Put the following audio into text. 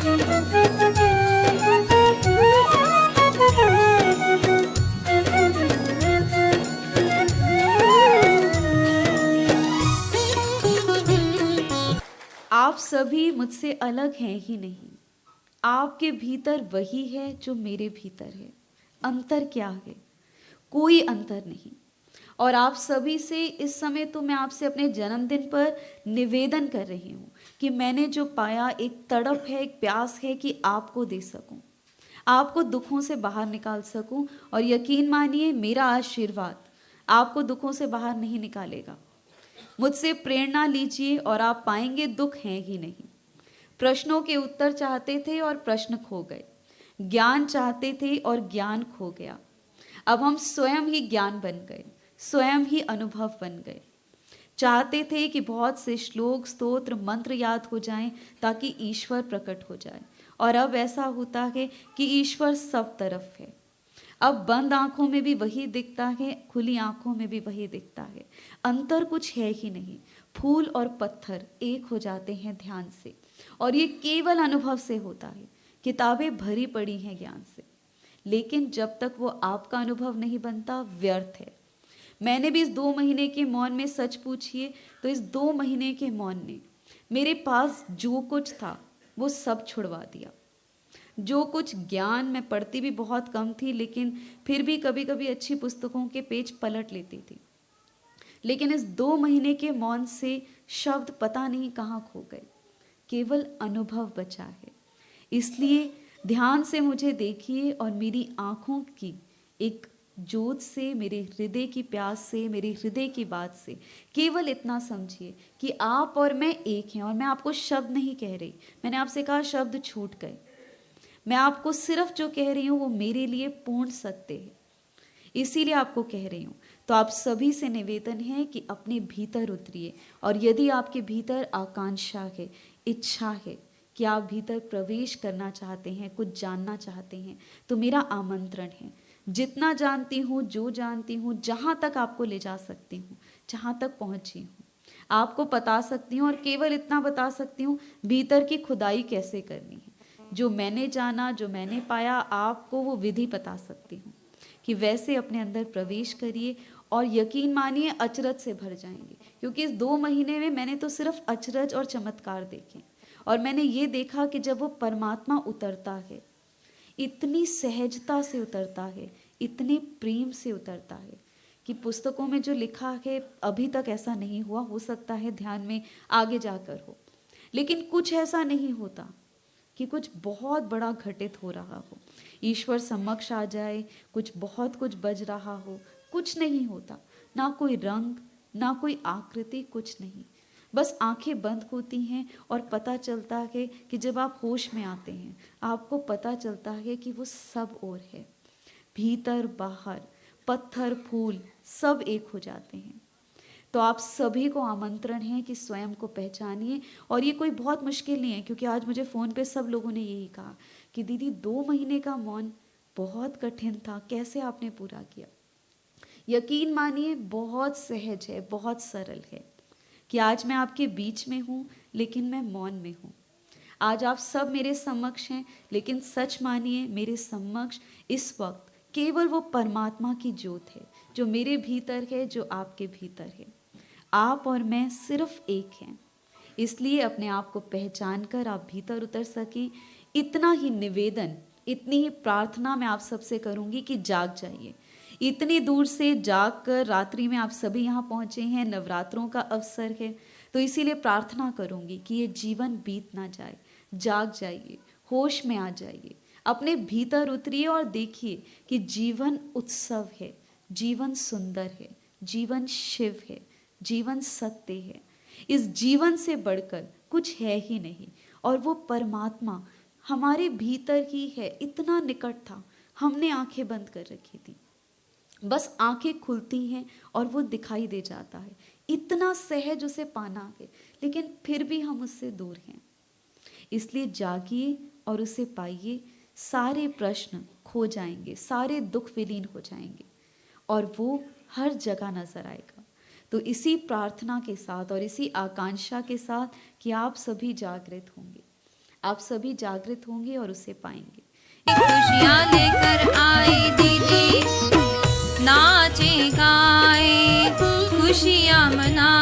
आप सभी मुझसे अलग हैं ही नहीं। आपके भीतर वही है जो मेरे भीतर है। अंतर क्या है? कोई अंतर नहीं। और आप सभी से इस समय तो मैं आपसे अपने जन्मदिन पर निवेदन कर रही हूँ कि मैंने जो पाया एक तड़प है, एक प्यास है कि आपको दे सकूं, आपको दुखों से बाहर निकाल सकूं। और यकीन मानिए, मेरा आशीर्वाद आपको दुखों से बाहर नहीं निकालेगा। मुझसे प्रेरणा लीजिए और आप पाएंगे दुख है ही नहीं। प्रश्नों के उत्तर चाहते थे और प्रश्न खो गए। ज्ञान चाहते थे और ज्ञान खो गया। अब हम स्वयं ही ज्ञान बन गए, स्वयं ही अनुभव बन गए। चाहते थे कि बहुत से श्लोक, स्तोत्र, मंत्र याद हो जाएं ताकि ईश्वर प्रकट हो जाए। और अब ऐसा होता है कि ईश्वर सब तरफ है। अब बंद आंखों में भी वही दिखता है, खुली आंखों में भी वही दिखता है। अंतर कुछ है ही नहीं। फूल और पत्थर एक हो जाते हैं ध्यान से, और ये केवल अनुभव से होता है। किताबें भरी पड़ी हैं ज्ञान से, लेकिन जब तक वो आपका अनुभव नहीं बनता, व्यर्थ है। मैंने भी इस 2 महीने के मौन में, सच पूछिए तो इस 2 महीने के मौन ने मेरे पास जो कुछ था वो सब छुड़वा दिया। जो कुछ ज्ञान, मैं पढ़ती भी बहुत कम थी, लेकिन फिर भी कभी कभी अच्छी पुस्तकों के पेज पलट लेती थी। लेकिन इस 2 महीने के मौन से शब्द पता नहीं कहाँ खो गए, केवल अनुभव बचा है। इसलिए ध्यान से मुझे देखिए और मेरी आंखों की एक जोत से, मेरे हृदय की प्यास से, मेरे हृदय की बात से केवल इतना समझिए कि आप और मैं एक हैं। और मैं आपको शब्द नहीं कह रही, मैंने आपसे कहा शब्द छूट गए। मैं आपको सिर्फ जो कह रही हूँ वो मेरे लिए पूर्ण सत्य है, इसीलिए आपको कह रही हूँ। तो आप सभी से निवेदन है कि अपने भीतर उतरिए। और यदि आपके भीतर आकांक्षा है, इच्छा है कि आप भीतर प्रवेश करना चाहते हैं, कुछ जानना चाहते हैं, तो मेरा आमंत्रण है। जितना जानती हूँ, जो जानती हूँ, जहाँ तक आपको ले जा सकती हूँ, जहाँ तक पहुँची हूँ, आपको बता सकती हूँ। और केवल इतना बता सकती हूँ, भीतर की खुदाई कैसे करनी है। जो मैंने जाना, जो मैंने पाया, आपको वो विधि बता सकती हूँ कि वैसे अपने अंदर प्रवेश करिए। और यकीन मानिए, अचरज से भर जाएंगे। क्योंकि इस 2 महीने में मैंने तो सिर्फ अचरज और चमत्कार देखे। और मैंने ये देखा कि जब वो परमात्मा उतरता है, इतनी सहजता से उतरता है, इतने प्रेम से उतरता है कि पुस्तकों में जो लिखा है अभी तक ऐसा नहीं हुआ। हो सकता है ध्यान में आगे जाकर हो, लेकिन कुछ ऐसा नहीं होता कि कुछ बहुत बड़ा घटित हो रहा हो, ईश्वर समक्ष आ जाए, कुछ बहुत कुछ बज रहा हो। कुछ नहीं होता, ना कोई रंग, ना कोई आकृति, कुछ नहीं। बस आंखें बंद होती हैं और पता चलता है कि जब आप होश में आते हैं, आपको पता चलता है कि वो सब और है। भीतर बाहर, पत्थर फूल सब एक हो जाते हैं। तो आप सभी को आमंत्रण है कि स्वयं को पहचानिए। और ये कोई बहुत मुश्किल नहीं है, क्योंकि आज मुझे फ़ोन पे सब लोगों ने यही कहा कि दीदी 2 महीने का मौन बहुत कठिन था, कैसे आपने पूरा किया। यकीन मानिए, बहुत सहज है, बहुत सरल है कि आज मैं आपके बीच में हूँ, लेकिन मैं मौन में हूँ। आज आप सब मेरे समक्ष हैं, लेकिन सच मानिए, मेरे समक्ष इस वक्त केवल वो परमात्मा की ज्योत है जो मेरे भीतर है, जो आपके भीतर है। आप और मैं सिर्फ एक हैं। इसलिए अपने आप को पहचान कर आप भीतर उतर सकें, इतना ही निवेदन, इतनी ही प्रार्थना मैं आप सबसे करूंगी कि जाग जाइए। इतनी दूर से जाग कर रात्रि में आप सभी यहाँ पहुँचे हैं, नवरात्रों का अवसर है, तो इसीलिए प्रार्थना करूंगी कि ये जीवन बीत ना जाए। जाग जाइए, होश में आ जाइए, अपने भीतर उतरिए और देखिए कि जीवन उत्सव है, जीवन सुंदर है, जीवन शिव है, जीवन सत्य है। इस जीवन से बढ़कर कुछ है ही नहीं। और वो परमात्मा हमारे भीतर ही है, इतना निकट था, हमने आंखें बंद कर रखी थी, बस आंखें खुलती हैं और वो दिखाई दे जाता है। इतना सहज उसे पाना है, लेकिन फिर भी हम उससे दूर हैं। इसलिए जागिए और उसे पाइए। सारे प्रश्न खो जाएंगे, सारे दुख विलीन हो जाएंगे और वो हर जगह नजर आएगा। तो इसी प्रार्थना के साथ और इसी आकांक्षा के साथ कि आप सभी जागृत होंगे, आप सभी जागृत होंगे और उसे पाएंगे। खुशियाँ लेकर आए दीदी, नाचे गाए खुशियाँ मना